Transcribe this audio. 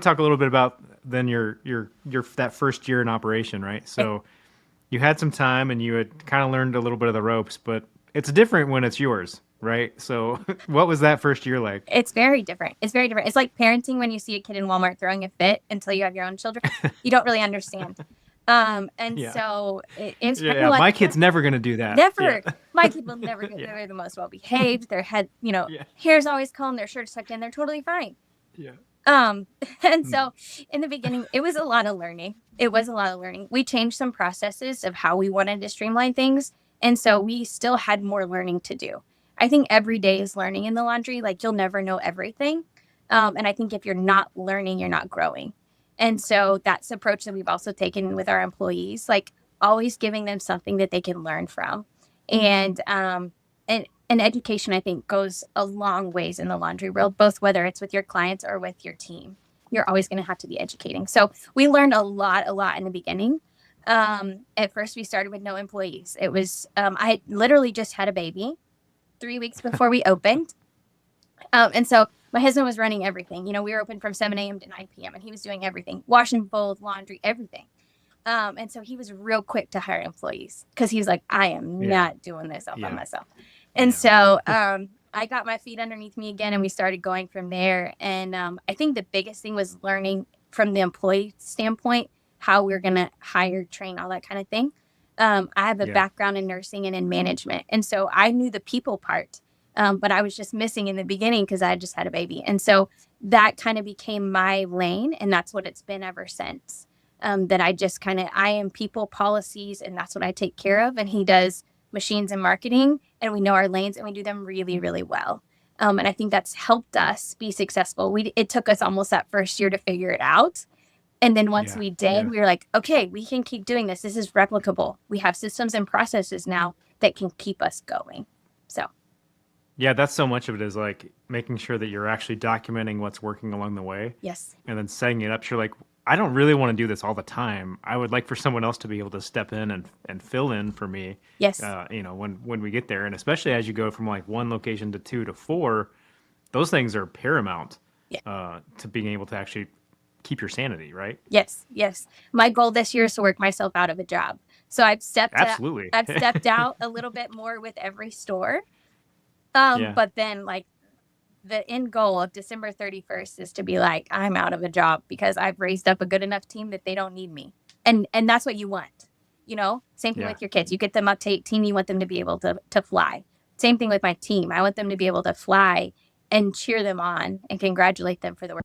want to talk a little bit about then your that first year in operation, right? So you had some time and you had kind of learned a little bit of the ropes, but it's different when it's yours, right? So what was that first year like? It's very different. It's very different. It's like parenting when you see a kid in Walmart throwing a fit until you have your own children. You don't really understand. And Yeah. so it's Yeah, kind of yeah. like My kid's never gonna do that. Yeah. never. My kid will never get. Yeah. They're the most well behaved. Their head, Yeah. hair's always combed. Their shirt's tucked in. They're totally fine. Yeah. Um, and Mm. so in the beginning, it was a lot of learning. It was a lot of learning. We changed some processes of how we wanted to streamline things. And so we still had more learning to do. I think every day is learning in the laundry. Like you'll never know everything. And I think if you're not learning, you're not growing. And so that's the approach that we've also taken with our employees, like always giving them something that they can learn from. And education, I think, goes a long ways in the laundry world, both whether it's with your clients or with your team. You're always going to have to be educating. So we learned a lot in the beginning. At first, we started with no employees. It was, I had literally just had a baby 3 weeks before we opened. And so my husband was running everything. We were open from 7 a.m. to 9 p.m. and he was doing everything, washing, fold, laundry, everything. And so he was real quick to hire employees because he was like, I am Yeah. not doing this all by Yeah. myself. And so I got my feet underneath me again and we started going from there. And I think the biggest thing was learning from the employee standpoint, how we're going to hire, train, all that kind of thing. I have a Yeah. background in nursing and in management. And so I knew the people part, but I was just missing in the beginning because I had just had a baby. And so that kind of became my lane. And that's what it's been ever since. That I am people policies and that's what I take care of. And he does machines and marketing and we know our lanes and we do them really, really well. And I think that's helped us be successful. It took us almost that first year to figure it out. And then once Yeah. we did, Yeah. we were like, okay, we can keep doing this. This is replicable. We have systems and processes now that can keep us going. So, Yeah, that's so much of it is like making sure that you're actually documenting what's working along the way yes, and then setting it up. You're like, I don't really want to do this all the time. I would like for someone else to be able to step in and fill in for me, yes, when we get there. And especially as you go from like one location to two to four, those things are paramount yeah, to being able to actually keep your sanity, right? yes, yes. My goal this year is to work myself out of a job. So Absolutely. I've stepped out a little bit more with every store. Yeah. But then like the end goal of December 31st is to be like, I'm out of a job because I've raised up a good enough team that they don't need me. And that's what you want. Same thing Yeah. with your kids. You get them up to 18, you want them to be able to fly. Same thing with my team. I want them to be able to fly and cheer them on and congratulate them for the work.